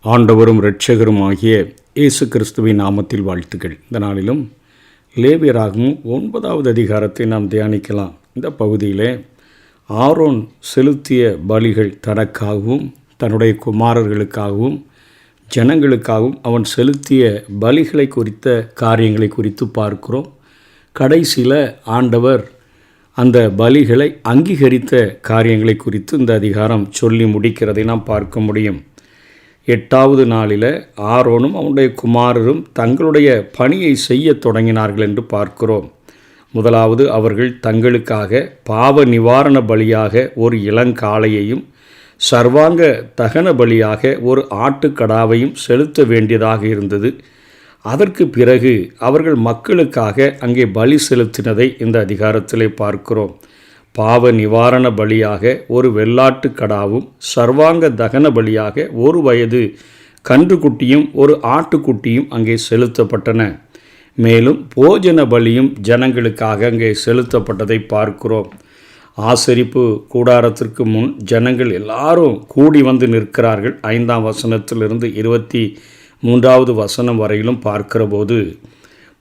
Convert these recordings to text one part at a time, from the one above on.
ஆண்டவரும் இரட்சகரும் ஆகிய இயேசு கிறிஸ்துவின் நாமத்தில் வாழ்த்துக்கள். இந்த நாளிலும் லேவியராகவும் 9வது அதிகாரத்தை நாம் தியானிக்கலாம். இந்த பகுதியிலே ஆரோன் செலுத்திய பலிகள் தனக்காகவும் தன்னுடைய குமாரர்களுக்காகவும் ஜனங்களுக்காகவும் அவன் செலுத்திய பலிகளை குறித்த காரியங்களை குறித்து பார்க்கிறோம். கடைசியில் ஆண்டவர் அந்த பலிகளை அங்கீகரித்த காரியங்களை குறித்து இந்த அதிகாரம் சொல்லி முடிக்கிறதை நாம் பார்க்க முடியும். 8வது நாளில் ஆரோனும் அவனுடைய குமாரரும் தங்களுடைய பணியை செய்ய தொடங்கினார்கள் என்று பார்க்கிறோம். முதலாவது அவர்கள் தங்களுக்காக பாவ நிவாரண பலியாக ஒரு இளங்காளையையும் சர்வாங்க தகன பலியாக ஒரு ஆட்டுக்கடாவையும் செலுத்த வேண்டியதாக இருந்தது. அதற்கு பிறகு அவர்கள் மக்களுக்காக அங்கே பலி செலுத்தினதை இந்த அதிகாரத்திலே பார்க்கிறோம். பாவ நிவாரண பலியாக ஒரு வெள்ளாட்டுக்கடாவும் சர்வாங்க தகன பலியாக ஒரு வயது கன்றுக்குட்டியும் ஒரு ஆட்டுக்குட்டியும் அங்கே செலுத்தப்பட்டன. மேலும் போஜன பலியும் ஜனங்களுக்காக அங்கே செலுத்தப்பட்டதை பார்க்கிறோம். ஆசரிப்பு கூடாரத்திற்கு முன் ஜனங்கள் எல்லாரும் கூடி வந்து நிற்கிறார்கள். 5ஆம் வசனத்திலிருந்து 23வது வசனம் வரையிலும் பார்க்கிற போது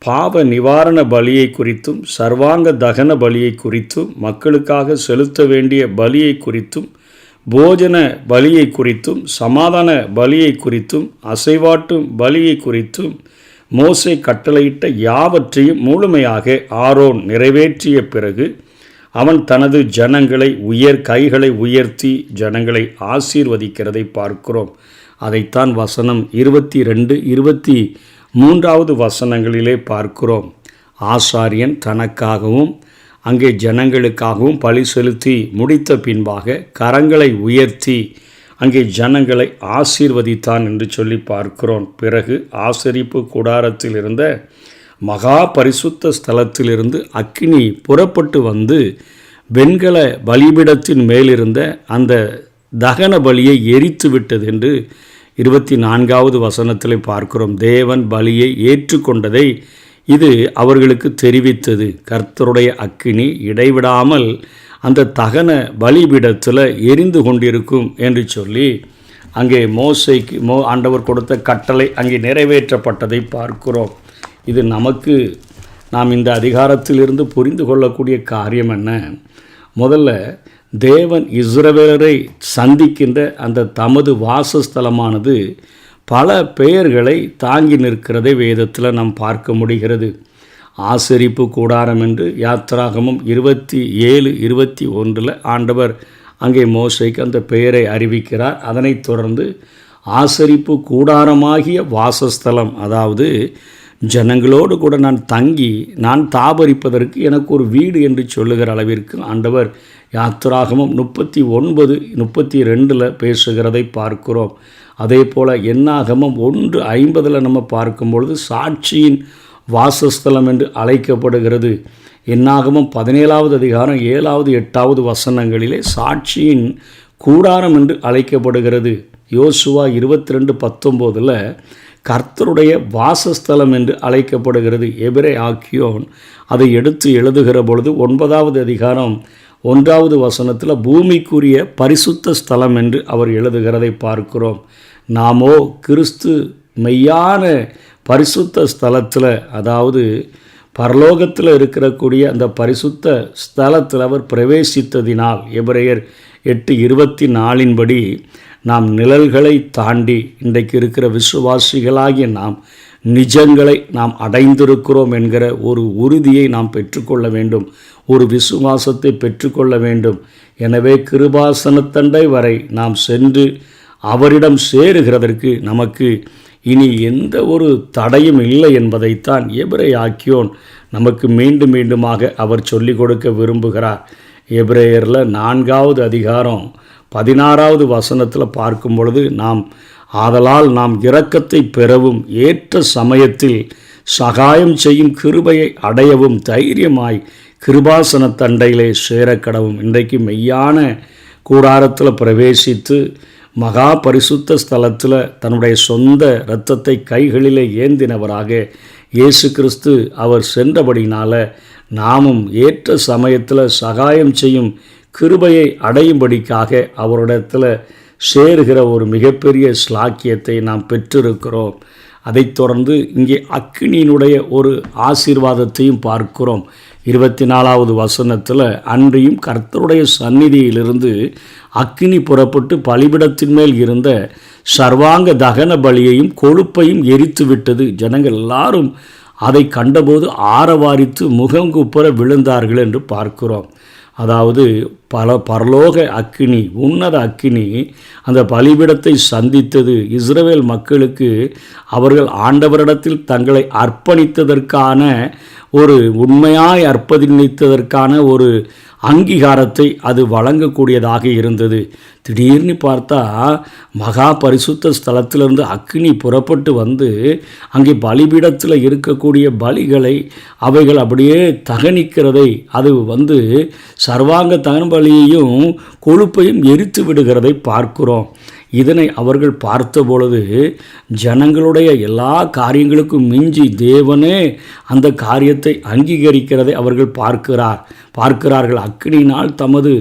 பாவ நிவாரண பலியை குறித்தும் சர்வாங்க தகன பலியை குறித்தும் மக்களுக்காக செலுத்த வேண்டிய பலியை குறித்தும் போஜன பலியை குறித்தும் சமாதான பலியை குறித்தும் அசைவாட்டும் பலியை குறித்தும் மோசே கட்டளையிட்ட யாவற்றையும் முழுமையாக ஆரோன் நிறைவேற்றிய பிறகு அவன் தனது ஜனங்களை கைகளை உயர்த்தி ஜனங்களை ஆசீர்வதிக்கிறதை பார்க்கிறோம். அதைத்தான் வசனம் 22-23வது வசனங்களிலே பார்க்கிறோம். ஆசாரியன் தனக்காகவும் அங்கே ஜனங்களுக்காகவும் பலி செலுத்தி முடித்த பின்பாக கரங்களை உயர்த்தி அங்கே ஜனங்களை ஆசீர்வதித்தான் என்று சொல்லி பார்க்கிறோம். பிறகு ஆசரிப்பு கூடாரத்தில் இருந்த மகா பரிசுத்த ஸ்தலத்திலிருந்து அக்கினி புறப்பட்டு வந்து வெண்கல பலிபீடத்தின் மேலிருந்த அந்த தகன பலியை எரித்து விட்டது என்று 24வது வசனத்தில் பார்க்கிறோம். தேவன் பலியை ஏற்றுக்கொண்டதை இது அவர்களுக்கு தெரிவித்தது. கர்த்தருடைய அக்கினி இடைவிடாமல் அந்த தகன பலிபீடத்தில் எரிந்து கொண்டிருக்கும் என்று சொல்லி அங்கே மோசேக்கு ஆண்டவர் கொடுத்த கட்டளை அங்கே நிறைவேற்றப்பட்டதை பார்க்கிறோம். இது நமக்கு நாம் இந்த அதிகாரத்திலிருந்து புரிந்து கொள்ளக்கூடிய காரியம் என்ன? முதல்ல தேவன் இஸ்ரவேலரை சந்திக்கின்ற அந்த தமது வாசஸ்தலமானது பல பெயர்களை தாங்கி நிற்கிறதை வேதத்தில் நாம் பார்க்க முடிகிறது. ஆசரிப்பு கூடாரம் என்று யாத்திராகமம் 27-21 ஆண்டவர் அங்கே மோசேக்கு அந்த பெயரை அறிவிக்கிறார். அதனைத் தொடர்ந்து ஆசரிப்பு கூடாரமாகிய வாசஸ்தலம், அதாவது ஜனங்களோடு கூட நான் தங்கி நான் தாபரிப்பதற்கு எனக்கு ஒரு வீடு என்று சொல்லுகிற அளவிற்கு ஆண்டவர் யாத்திராகமம் 39-32 பேசுகிறதை பார்க்கிறோம். அதே போல் என்னாகமம் 1:50 நம்ம பார்க்கும்பொழுது சாட்சியின் வாசஸ்தலம் என்று அழைக்கப்படுகிறது. என்னாகமம் 17வது அதிகாரம் 7வது 8வது வசனங்களிலே சாட்சியின் கூடாரம் என்று அழைக்கப்படுகிறது. யோசுவா 22:19 கர்த்தருடைய வாசஸ்தலம் என்று அழைக்கப்படுகிறது. எபிரே ஆக்கியோன் அதை எடுத்து எழுதுகிற பொழுது 9வது அதிகாரம் 1வது வசனத்தில் பூமிக்குரிய பரிசுத்த ஸ்தலம் என்று அவர் எழுதுகிறதை பார்க்கிறோம். நாமோ கிறிஸ்து மெய்யான பரிசுத்த ஸ்தலத்தில், அதாவது பரலோகத்தில் இருக்கக்கூடிய அந்த பரிசுத்த ஸ்தலத்தில் அவர் பிரவேசித்ததினால் எபிரேயர் 8:24 நாம் நிழல்களை தாண்டி இன்றைக்கு இருக்கிற விசுவாசிகளாகிய நாம் நிஜங்களை நாம் அடைந்திருக்கிறோம் என்கிற ஒரு உறுதியை நாம் பெற்றுக்கொள்ள வேண்டும், ஒரு விசுவாசத்தை பெற்றுக்கொள்ள வேண்டும். எனவே கிருபாசனத்தண்டை வரை நாம் சென்று அவரிடம் சேருகிறதற்கு நமக்கு இனி எந்த ஒரு தடையும் இல்லை என்பதைத்தான் எபிரே ஆக்கியோன் நமக்கு மீண்டும் மீண்டுமாக அவர் சொல்லிக் கொடுக்க விரும்புகிறார். எபிரேயரில் 4வது அதிகாரம் 16வது வசனத்தில் பார்க்கும் பொழுது ஆதலால் நாம் இரக்கத்தை பெறவும் ஏற்ற சமயத்தில் சகாயம் செய்யும் கிருபையை அடையவும் தைரியமாய் கிருபாசன தண்டையிலே சேரக்கடவும். இன்றைக்கு மெய்யான கூடாரத்தில் பிரவேசித்து மகா பரிசுத்த ஸ்தலத்தில் தன்னுடைய சொந்த இரத்தத்தை கைகளிலே ஏந்தினவராக இயேசு கிறிஸ்து அவர் சென்றபடினால நாமும் ஏற்ற சமயத்தில் சகாயம் செய்யும் கிருபையை அடையும்படிக்காக அவரிடத்தில் சேருகிற ஒரு மிகப்பெரிய ஸ்லாக்கியத்தை நாம் பெற்றிருக்கிறோம். அதைத் தொடர்ந்து இங்கே அக்கினியினுடைய ஒரு ஆசீர்வாதத்தையும் பார்க்கிறோம். 24வது வசனத்தில், அன்றியும் கர்த்தருடைய சந்நிதியிலிருந்து அக்கினி புறப்பட்டு பலிபிடத்தின் மேல் இருந்த சர்வாங்க தகன பலியையும் கொழுப்பையும் எரித்து விட்டது. ஜனங்கள் எல்லாரும் அதை கண்டபோது ஆரவாரித்து முகங்குப்புற விழுந்தார்கள் என்று பார்க்கிறோம். அதாவது பரலோக அக்கினி, உன்னத அக்கினி அந்த பலிபீடத்தை சந்தித்தது. இஸ்ரவேல் மக்களுக்கு அவர்கள் ஆண்டவரிடத்தில் தங்களை அர்ப்பணித்ததற்கான ஒரு உண்மையாய் அர்ப்பணித்ததற்கான ஒரு அங்கீகாரத்தை அது வழங்கக்கூடியதாக இருந்தது. திடீர்னு பார்த்தா மகா பரிசுத்த ஸ்தலத்திலிருந்து அக்கினி புறப்பட்டு வந்து அங்கே பலிபீடத்தில் இருக்கக்கூடிய பலிகளை அவைகள் அப்படியே தகனிக்கிறதை, அது வந்து சர்வாங்க தகன பலியையும் கொழுப்பையும் எரித்து விடுகிறதை பார்க்கிறோம். இதனை அவர்கள் பார்த்த பொழுது ஜனங்களுடைய எல்லா காரியங்களுக்கும் மிஞ்சி தேவனே அந்த காரியத்தை அங்கீகரிக்கிறதை அவர்கள் பார்க்கிறார்கள். அக்கினியினால் தமது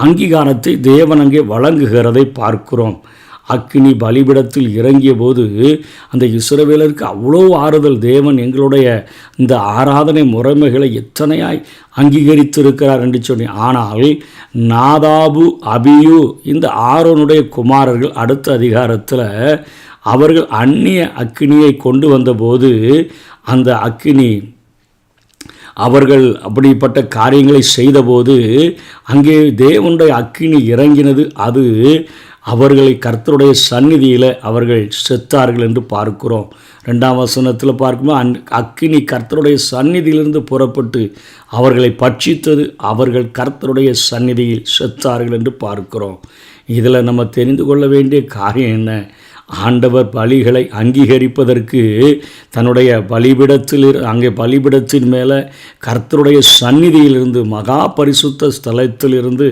அங்கீகாரத்தை தேவன் அங்கே வழங்குகிறதை பார்க்கிறோம். அக்கினி பலிபிடத்தில் இறங்கிய போது அந்த இஸ்ரவேலருக்கு அவ்வளோ ஆறுதல். தேவன் எங்களுடைய இந்த ஆராதனை முறைமைகளை எத்தனையாய் அங்கீகரித்திருக்கிறார் என்று சொன்னேன். ஆனால் நாதாபு, அபியூ, இந்த ஆரோனுடைய குமாரர்கள் அடுத்த அதிகாரத்தில் அவர்கள் அந்நிய அக்கினியை கொண்டு வந்தபோது அந்த அக்கினி அவர்கள் அப்படிப்பட்ட காரியங்களை செய்தபோது அங்கே தேவனுடைய அக்கினி இறங்கினது. அது அவர்களை கர்த்தருடைய சந்நிதியில் அவர்கள் செத்தார்கள் என்று பார்க்கிறோம். 2ஆம் வசனத்தில் பார்க்கும்போது அக்கினி கர்த்தருடைய சந்நிதியிலிருந்து புறப்பட்டு அவர்களை பட்சித்தது. அவர்கள் கர்த்தருடைய சந்நிதியில் செத்தார்கள் என்று பார்க்கிறோம். இதில் நம்ம தெரிந்து கொள்ள வேண்டிய காரியம் என்ன? ஆண்டவர் பலிகளை அங்கீகரிப்பதற்கு தன்னுடைய பலிபிடத்தின் மேலே கர்த்தருடைய சந்நிதியிலிருந்து மகா பரிசுத்த ஸ்தலத்திலிருந்து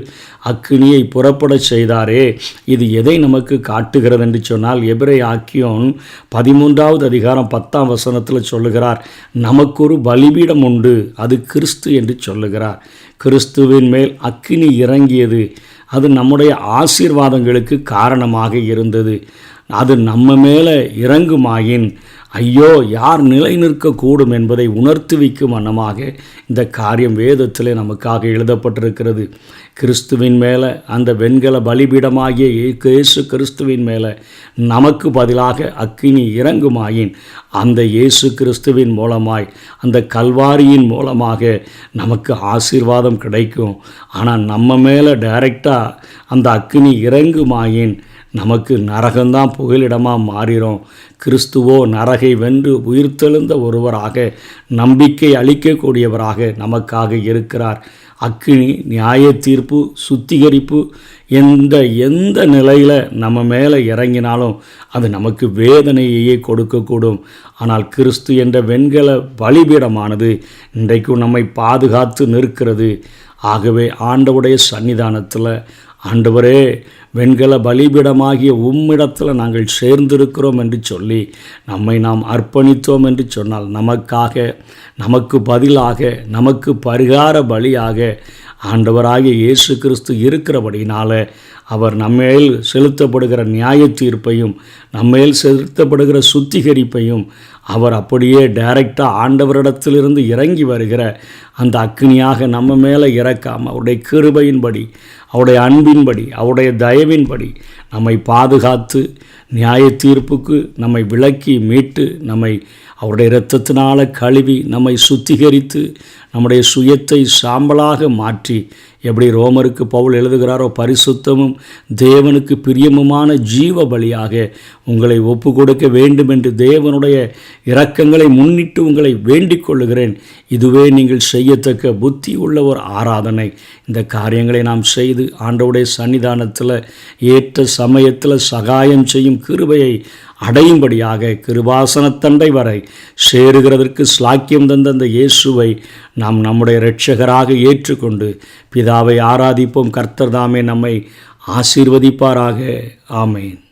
அக்கினியை புறப்பட செய்தாரே. இது எதை நமக்கு காட்டுகிறது என்று சொன்னால், எபிரேய ஆக்கியோன் 13வது அதிகாரம் 10ஆம் வசனத்தில் சொல்லுகிறார், நமக்கு ஒரு பலிபீடம் உண்டு, அது கிறிஸ்து என்று சொல்லுகிறார். கிறிஸ்துவின் மேல் அக்கினி இறங்கியது. அது நம்முடைய ஆசீர்வாதங்களுக்கு காரணமாக இருந்தது. அது நம்ம மேலே இறங்குமாயின் ஐயோ யார் நிலை நிற்கக்கூடும் என்பதை உணர்த்துவிக்கும் வண்ணமாக இந்த காரியம் வேதத்திலே நமக்காக எழுதப்பட்டிருக்கிறது. கிறிஸ்துவின் மேலே அந்த வெண்கல பலிபீடமாகிய இயேசு கிறிஸ்துவின் மேலே நமக்கு பதிலாக அக்கினி இறங்குமாயின் அந்த இயேசு கிறிஸ்துவின் மூலமாய் அந்த கல்வாரியின் மூலமாக நமக்கு ஆசீர்வாதம் கிடைக்கும். ஆனால் நம்ம மேலே டைரெக்டாக அந்த அக்கினி இறங்குமாயின் நமக்கு நரகம்தான் புகலிடமாக மாறிடும். கிறிஸ்துவோ நரகை வென்று உயிர்த்தெழுந்த ஒருவராக, நம்பிக்கை அளிக்கக்கூடியவராக நமக்காக இருக்கிறார். அக்கினி நியாய தீர்ப்பு, சுத்திகரிப்பு எந்த நிலையில் நம்ம மேலே இறங்கினாலும் அது நமக்கு வேதனையையே கொடுக்கக்கூடும். ஆனால் கிறிஸ்து என்ற வெண்கல பலிபீடமானது இன்றைக்கும் நம்மை பாதுகாத்து நிற்கிறது. ஆகவே ஆண்டவருடைய சன்னிதானத்தில், ஆண்டவரே வெண்கல பலிபீடமாகிய உம்மிடத்தில் நாங்கள் சேர்ந்திருக்கிறோம் என்று சொல்லி நம்மை நாம் அர்ப்பணித்தோம் என்று சொன்னால் நமக்காக, நமக்கு பதிலாக, நமக்கு பரிகார பலியாக ஆண்டவராகிய இயேசு கிறிஸ்து இருக்கிறபடினால அவர் நம்மேல் செலுத்தப்படுகிற நியாய தீர்ப்பையும் நம்மேல் செலுத்தப்படுகிற சுத்திகரிப்பையும் அவர் அப்படியே டைரெக்டாக ஆண்டவரிடத்திலிருந்து இறங்கி வருகிற அந்த அக்னியாக நம்ம மேலே இறக்காமல் அவருடைய கிருபையின்படி, அவருடைய அன்பின்படி, அவருடைய தயவின்படி நம்மை பாதுகாத்து நியாய தீர்ப்புக்கு நம்மை விலக்கி மீட்டு நம்மை அவருடைய இரத்தத்தினால் கழுவி நம்மை சுத்திகரித்து நம்முடைய சுயத்தை சாம்பலாக மாற்றி, எப்படி ரோமருக்கு பவுல் எழுதுகிறாரோ, பரிசுத்தமும் தேவனுக்கு பிரியமுமான ஜீவ பலியாக உங்களை ஒப்பு கொடுக்க வேண்டும் என்று தேவனுடைய இரக்கங்களை முன்னிட்டு உங்களை வேண்டிக் கொள்ளுகிறேன். இதுவே நீங்கள் செய்யத்தக்க புத்தி உள்ள ஒரு ஆராதனை. இந்த காரியங்களை நாம் செய்து ஆண்டவருடைய சன்னிதானத்தில் ஏற்ற சமயத்தில் சகாயம் செய்யும் கிருபையை அடையும்படியாக கிருபாசனத்தண்டை வரை சேருகிறதற்கு ஸ்லாக்கியம் தந்த அந்த இயேசுவை நாம் நம்முடைய இரட்சகராக ஏற்றுக்கொண்டு பிதாவை ஆராதிப்போம். கர்த்தர் தாமே நம்மை ஆசீர்வதிப்பாராக. ஆமேன்.